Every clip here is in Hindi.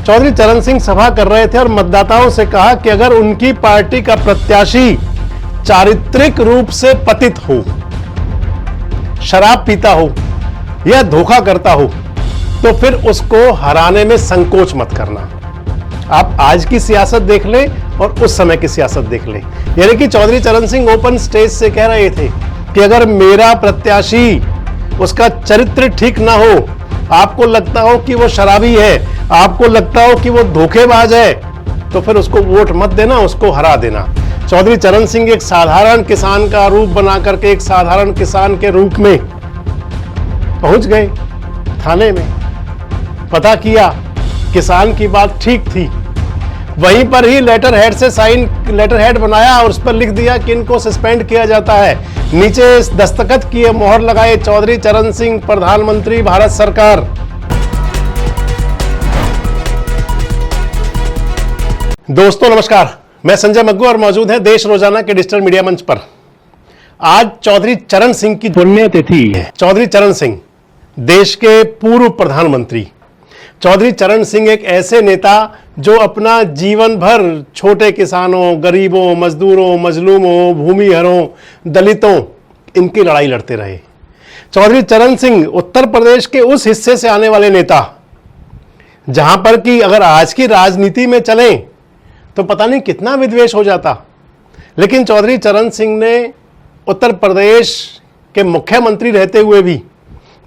चौधरी चरण सिंह सभा कर रहे थे और मतदाताओं से कहा कि अगर उनकी पार्टी का प्रत्याशी चारित्रिक रूप से पतित हो, शराब पीता हो या धोखा करता हो तो फिर उसको हराने में संकोच मत करना। आप आज की सियासत देख लें और उस समय की सियासत देख लें। यानी कि चौधरी चरण सिंह ओपन स्टेज से कह रहे थे कि अगर मेरा प्रत्याशी, उसका चरित्र ठीक ना हो, आपको लगता हो कि वो शराबी है, आपको लगता हो कि वो धोखेबाज है, तो फिर उसको वोट मत देना, उसको हरा देना। चौधरी चरण सिंह एक साधारण किसान का रूप बना करके एक साधारण किसान के रूप में पहुंच गए थाने में, पता किया, किसान की बात ठीक थी, वहीं पर ही लेटर हेड बनाया और उस पर लिख दिया कि इनको सस्पेंड किया जाता है। नीचे दस्तखत किए, मोहर लगाए, चौधरी चरण सिंह प्रधानमंत्री भारत सरकार। दोस्तों नमस्कार, मैं संजय मग्गू और मौजूद है देश रोजाना के डिजिटल मीडिया मंच पर। आज चौधरी चरण सिंह की पुण्यतिथि है। चौधरी चरण सिंह देश के पूर्व प्रधानमंत्री। चौधरी चरण सिंह एक ऐसे नेता जो अपना जीवन भर छोटे किसानों, गरीबों, मजदूरों, मजलूमों, भूमिहरों, दलितों, इनकी लड़ाई लड़ते रहे। चौधरी चरण सिंह उत्तर प्रदेश के उस हिस्से से आने वाले नेता जहां पर कि अगर आज की राजनीति में चलें तो पता नहीं कितना विद्वेष हो जाता, लेकिन चौधरी चरण सिंह ने उत्तर प्रदेश के मुख्यमंत्री रहते हुए भी,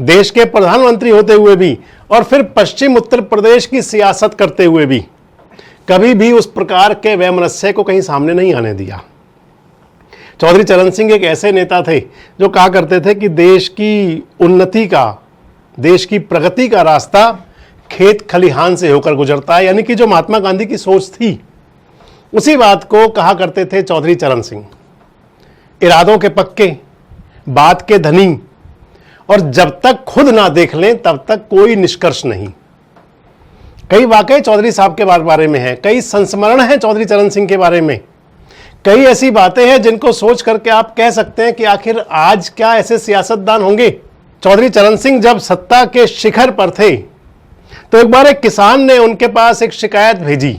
देश के प्रधानमंत्री होते हुए भी और फिर पश्चिम उत्तर प्रदेश की सियासत करते हुए भी कभी भी उस प्रकार के वैमनस्य को कहीं सामने नहीं आने दिया। चौधरी चरण सिंह एक ऐसे नेता थे जो कहा करते थे कि देश की उन्नति का, देश की प्रगति का रास्ता खेत खलिहान से होकर गुजरता है। यानी कि जो महात्मा गांधी की सोच थी उसी बात को कहा करते थे चौधरी चरण सिंह। इरादों के पक्के, बात के धनी, और जब तक खुद ना देख लें तब तक कोई निष्कर्ष नहीं। कई वाकई चौधरी साहब के बारे में है, कई संस्मरण हैं चौधरी चरण सिंह के बारे में, कई ऐसी बातें हैं जिनको सोच करके आप कह सकते हैं कि आखिर आज क्या ऐसे सियासतदान होंगे। चौधरी चरण सिंह जब सत्ता के शिखर पर थे तो एक बार एक किसान ने उनके पास एक शिकायत भेजी।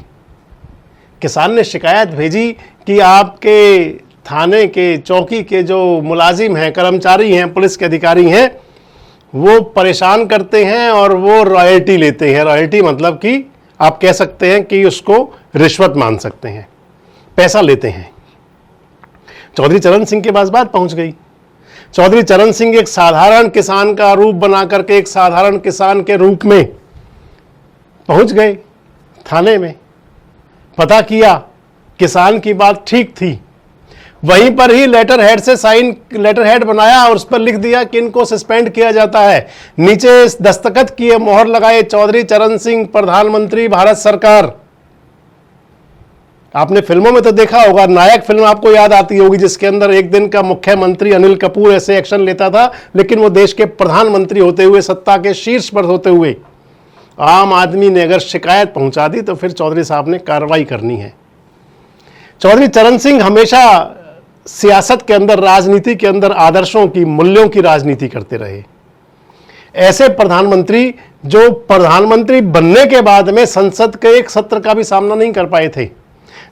किसान ने शिकायत भेजी कि आपके थाने के, चौकी के जो मुलाजिम हैं, कर्मचारी हैं, पुलिस के अधिकारी हैं, वो परेशान करते हैं और वो रॉयल्टी लेते हैं। रॉयल्टी मतलब कि आप कह सकते हैं कि उसको रिश्वत मान सकते हैं, पैसा लेते हैं। चौधरी चरण सिंह के पास बात पहुंच गई। चौधरी चरण सिंह एक साधारण किसान का रूप बना करके एक साधारण किसान के रूप में पहुंच गए थाने में, पता किया, किसान की बात ठीक थी, वहीं पर ही लेटर हेड बनाया और उस पर लिख दिया कि इनको सस्पेंड किया जाता है। नीचे दस्तखत किए, मोहर लगाए, चौधरी चरण सिंह प्रधानमंत्री भारत सरकार। आपने फिल्मों में तो देखा होगा, नायक फिल्म आपको याद आती होगी जिसके अंदर एक दिन का मुख्यमंत्री अनिल कपूर ऐसे एक्शन लेता था, लेकिन वो देश के प्रधानमंत्री होते हुए, सत्ता के शीर्ष पर होते हुए आम आदमी ने अगर शिकायत पहुंचा दी तो फिर चौधरी साहब ने कार्रवाई करनी है। चौधरी चरण सिंह हमेशा सियासत के अंदर, राजनीति के अंदर आदर्शों की, मूल्यों की राजनीति करते रहे। ऐसे प्रधानमंत्री जो प्रधानमंत्री बनने के बाद में संसद के एक सत्र का भी सामना नहीं कर पाए थे।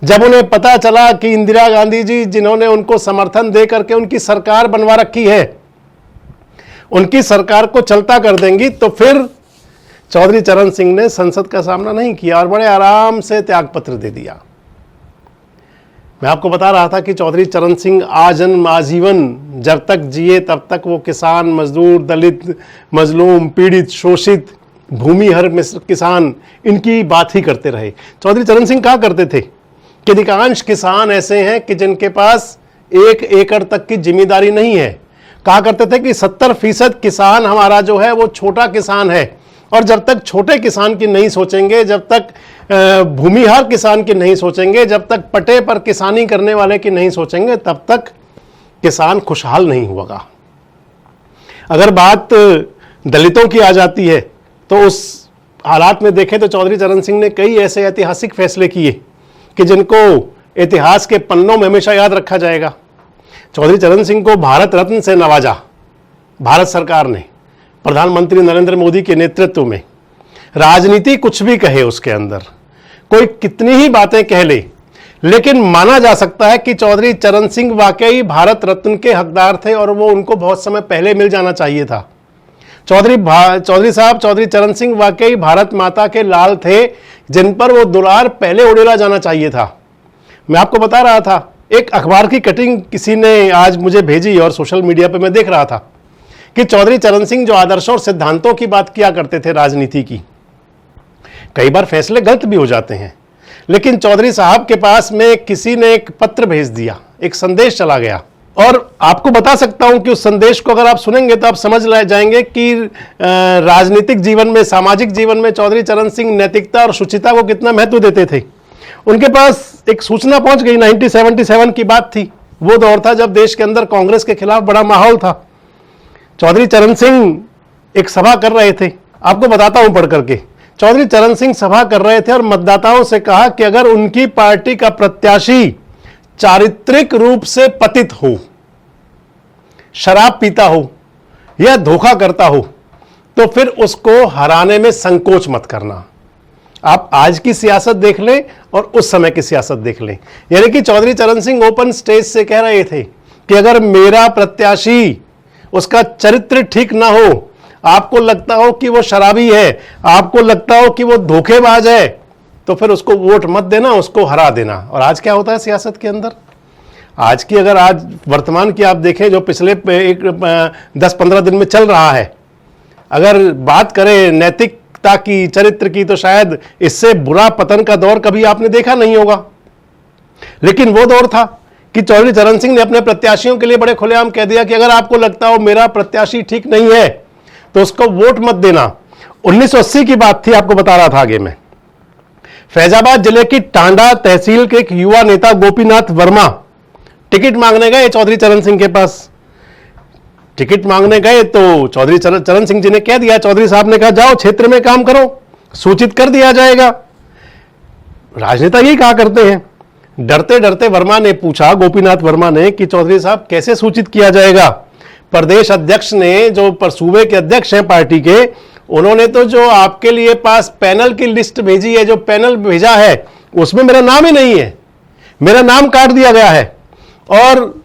जब उन्हें पता चला कि इंदिरा गांधी जी, जिन्होंने उनको समर्थन दे करके उनकी सरकार बनवा रखी है, उनकी सरकार को चलता कर देंगी, तो फिर चौधरी चरण सिंह ने संसद का सामना नहीं किया और बड़े आराम से त्यागपत्र दे दिया। मैं आपको बता रहा था कि चौधरी चरण सिंह आजीवन जब तक जिए तब तक वो किसान, मजदूर, दलित, मजलूम, पीड़ित, शोषित, भूमिहर किसान, इनकी बात ही करते रहे। चौधरी चरण सिंह कहा करते थे कि अधिकांश किसान ऐसे हैं कि जिनके पास 1 एकड़ तक की जिम्मेदारी नहीं है। कहा करते थे कि 70% किसान हमारा जो है वो छोटा किसान है, और जब तक छोटे किसान की नहीं सोचेंगे, जब तक भूमिहार किसान की नहीं सोचेंगे, जब तक पट्टे पर किसानी करने वाले की नहीं सोचेंगे, तब तक किसान खुशहाल नहीं होगा। अगर बात दलितों की आ जाती है तो उस हालात में देखें तो चौधरी चरण सिंह ने कई ऐसे ऐतिहासिक फैसले किए कि जिनको इतिहास के पन्नों में हमेशा याद रखा जाएगा। चौधरी चरण सिंह को भारत रत्न से नवाजा भारत सरकार ने, प्रधानमंत्री नरेंद्र मोदी के नेतृत्व में। राजनीति कुछ भी कहे, उसके अंदर कोई कितनी ही बातें कह ले, लेकिन माना जा सकता है कि चौधरी चरण सिंह वाकई भारत रत्न के हकदार थे और वो उनको बहुत समय पहले मिल जाना चाहिए था। चौधरी साहब, चौधरी चरण सिंह वाकई भारत माता के लाल थे, जिन पर वो दुलार पहले उड़ेला जाना चाहिए था। मैं आपको बता रहा था, एक अखबार की कटिंग किसी ने आज मुझे भेजी और सोशल मीडिया पे मैं देख रहा था कि चौधरी चरण सिंह जो आदर्शों और सिद्धांतों की बात किया करते थे राजनीति की, कई बार फैसले गलत भी हो जाते हैं, लेकिन चौधरी साहब के पास में किसी ने एक पत्र भेज दिया, एक संदेश चला गया, और आपको बता सकता हूं कि उस संदेश को अगर आप सुनेंगे तो आप समझ जाएंगे कि राजनीतिक जीवन में, सामाजिक जीवन में चौधरी चरण सिंह नैतिकता और शुचिता को कितना महत्व देते थे। उनके पास एक सूचना पहुंच गई, 1977 की बात थी। वो दौर था जब देश के अंदर कांग्रेस के खिलाफ बड़ा माहौल था। चौधरी चरण सिंह एक सभा कर रहे थे, आपको बताता हूं पढ़ करके। चौधरी चरण सिंह सभा कर रहे थे और मतदाताओं से कहा कि अगर उनकी पार्टी का प्रत्याशी चारित्रिक रूप से पतित हो, शराब पीता हो या धोखा करता हो, तो फिर उसको हराने में संकोच मत करना। आप आज की सियासत देख लें और उस समय की सियासत देख लें। यानी कि चौधरी चरण सिंह ओपन स्टेज से कह रहे थे कि अगर मेरा प्रत्याशी, उसका चरित्र ठीक ना हो, आपको लगता हो कि वो शराबी है, आपको लगता हो कि वो धोखेबाज है, तो फिर उसको वोट मत देना, उसको हरा देना। और आज क्या होता है सियासत के अंदर? आज की अगर आज वर्तमान की आप देखें, जो पिछले 10-15 दिन में चल रहा है, अगर बात करें नैतिकता की, चरित्र की, तो शायद इससे बुरा पतन का दौर कभी आपने देखा नहीं होगा। लेकिन वो दौर था कि चौधरी चरण सिंह ने अपने प्रत्याशियों के लिए बड़े खुलेआम कह दिया कि अगर आपको लगता हो मेरा प्रत्याशी ठीक नहीं है तो उसको वोट मत देना। 1980 की बात थी, आपको बता रहा था आगे में। फैजाबाद जिले की टांडा तहसील के एक युवा नेता गोपीनाथ वर्मा टिकट मांगने गए चौधरी चरण सिंह के पास। टिकट मांगने गए तो चौधरी चरण सिंह जी ने कह दिया, चौधरी साहब ने कहा जाओ क्षेत्र में काम करो, सूचित कर दिया जाएगा। राजनेता यही कहा करते हैं। डरते डरते वर्मा ने पूछा, गोपीनाथ वर्मा ने, कि चौधरी साहब कैसे सूचित किया जाएगा? प्रदेश अध्यक्ष ने, जो सूबे के अध्यक्ष हैं पार्टी के, उन्होंने तो जो आपके लिए पास पैनल की लिस्ट भेजी है, जो पैनल भेजा है, उसमें मेरा नाम ही नहीं है, मेरा नाम काट दिया गया है। और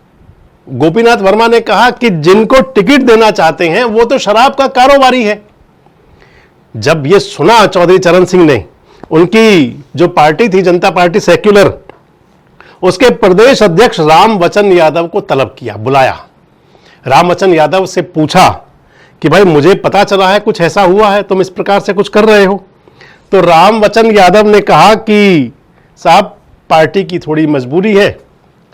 गोपीनाथ वर्मा ने कहा कि जिनको टिकट देना चाहते हैं वो तो शराब का कारोबारी है। जब ये सुना चौधरी चरण सिंह ने, उनकी जो पार्टी थी जनता पार्टी सेक्युलर, उसके प्रदेश अध्यक्ष रामवचन यादव को तलब किया, बुलाया। रामवचन यादव से पूछा कि भाई मुझे पता चला है कुछ ऐसा हुआ है, तुम इस प्रकार से कुछ कर रहे हो। तो रामवचन यादव ने कहा कि साहब पार्टी की थोड़ी मजबूरी है,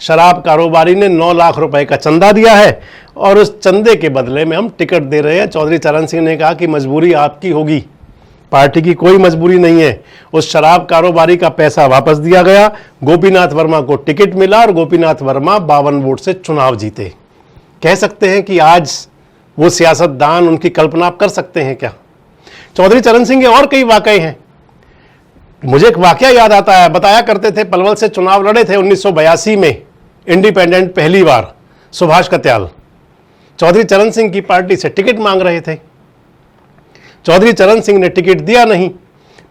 शराब कारोबारी ने 9 लाख रुपए का चंदा दिया है और उस चंदे के बदले में हम टिकट दे रहे हैं। चौधरी चरण सिंह ने कहा कि मजबूरी आपकी होगी, पार्टी की कोई मजबूरी नहीं है। उस शराब कारोबारी का पैसा वापस दिया गया, गोपीनाथ वर्मा को टिकट मिला और गोपीनाथ वर्मा 52 वोट से चुनाव जीते। कह सकते हैं कि आज वो सियासतदान, उनकी कल्पना आप कर सकते हैं क्या? चौधरी चरण सिंह के और कई वाकये हैं। मुझे एक वाकया याद आता है, बताया करते थे, पलवल से चुनाव लड़े थे 1982 में इंडिपेंडेंट पहली बार सुभाष कत्याल। चौधरी चरण सिंह की पार्टी से टिकट मांग रहे थे, चौधरी चरण सिंह ने टिकट दिया नहीं।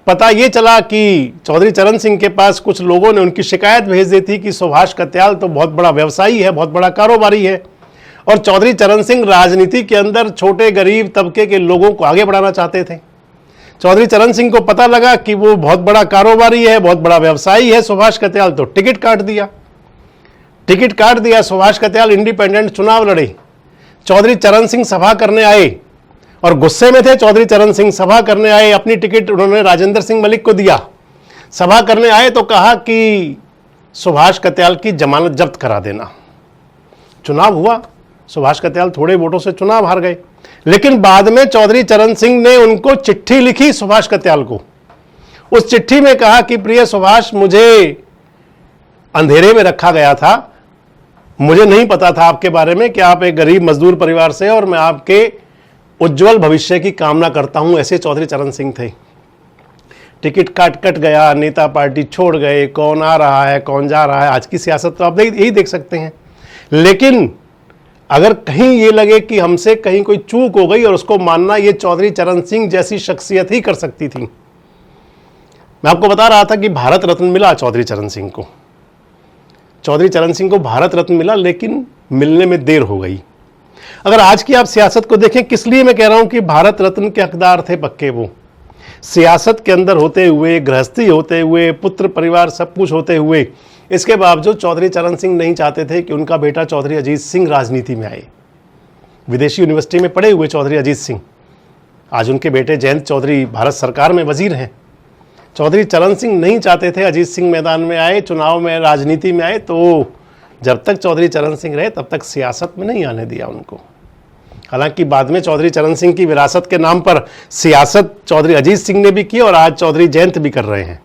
पता ये चला कि चौधरी चरण सिंह के पास कुछ लोगों ने उनकी शिकायत भेज दी थी कि सुभाष कत्याल तो बहुत बड़ा व्यवसायी है, बहुत बड़ा कारोबारी है, और चौधरी चरण सिंह राजनीति के अंदर छोटे गरीब तबके के लोगों को आगे बढ़ाना चाहते थे। चौधरी चरण सिंह को पता लगा कि वो बहुत बड़ा कारोबारी है, बहुत बड़ा व्यवसायी है सुभाष कत्याल, तो टिकट काट दिया। टिकट काट दिया, सुभाष कत्याल इंडिपेंडेंट चुनाव लड़े। चौधरी चरण सिंह सभा करने आए और गुस्से में थे। चौधरी चरण सिंह सभा करने आए, अपनी टिकट उन्होंने राजेंद्र सिंह मलिक को दिया। सभा करने आए तो कहा कि सुभाष कत्याल की जमानत जब्त करा देना। चुनाव हुआ, सुभाष कत्याल थोड़े वोटों से चुनाव हार गए, लेकिन बाद में चौधरी चरण सिंह ने उनको चिट्ठी लिखी सुभाष कत्याल को। उस चिट्ठी में कहा कि प्रिय सुभाष, मुझे अंधेरे में रखा गया था, मुझे नहीं पता था आपके बारे में कि आप एक गरीब मजदूर परिवार से, और मैं आपके उज्जवल भविष्य की कामना करता हूं। ऐसे चौधरी चरण सिंह थे। टिकट कट गया, नेता पार्टी छोड़ गए, कौन आ रहा है कौन जा रहा है। आज की सियासत तो आप यही देख सकते हैं। लेकिन अगर कहीं ये लगे कि हमसे कहीं कोई चूक हो गई और उसको मानना ये चौधरी चरण सिंह जैसी शख्सियत ही कर सकती थी। मैं आपको बता रहा था कि भारत रत्न मिला चौधरी चरण सिंह को। चौधरी चरण सिंह को भारत रत्न मिला, लेकिन मिलने में देर हो गई। अगर आज की आप सियासत को देखें, किस लिए मैं कह रहा हूं कि भारत रत्न के हकदार थे पक्के वो। सियासत के अंदर होते हुए, गृहस्थी होते हुए, पुत्र परिवार सब कुछ होते हुए, इसके बावजूद चौधरी चरण सिंह नहीं चाहते थे कि उनका बेटा चौधरी अजीत सिंह राजनीति में आए। विदेशी यूनिवर्सिटी में पढ़े हुए चौधरी अजीत सिंह, आज उनके बेटे जयंत चौधरी भारत सरकार में वजीर हैं। चौधरी चरण सिंह नहीं चाहते थे अजीत सिंह मैदान में आए, चुनाव में, राजनीति में आए, तो जब तक चौधरी चरण सिंह रहे तब तक सियासत में नहीं आने दिया उनको। हालांकि बाद में चौधरी चरण सिंह की विरासत के नाम पर सियासत चौधरी अजीत सिंह ने भी की और आज चौधरी जयंत भी कर रहे हैं।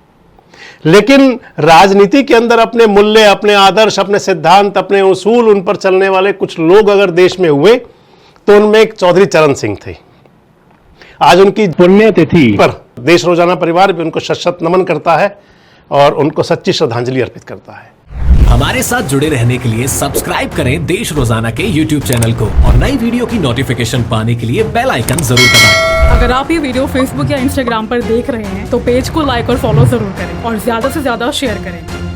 लेकिन राजनीति के अंदर अपने मूल्य, अपने आदर्श, अपने सिद्धांत, अपने उसूल, उन पर चलने वाले कुछ लोग अगर देश में हुए तो उनमें एक चौधरी चरण सिंह थे। आज उनकी पुण्यतिथि पर देश रोजाना परिवार भी उनको शत-शत नमन करता है और उनको सच्ची श्रद्धांजलि अर्पित करता है। हमारे साथ जुड़े रहने के लिए सब्सक्राइब करें देश रोजाना के YouTube चैनल को और नई वीडियो की नोटिफिकेशन पाने के लिए बेल आइकन जरूर दबाएं। अगर आप ये वीडियो Facebook या Instagram पर देख रहे हैं तो पेज को लाइक और फॉलो जरूर करें और ज्यादा से ज्यादा शेयर करें।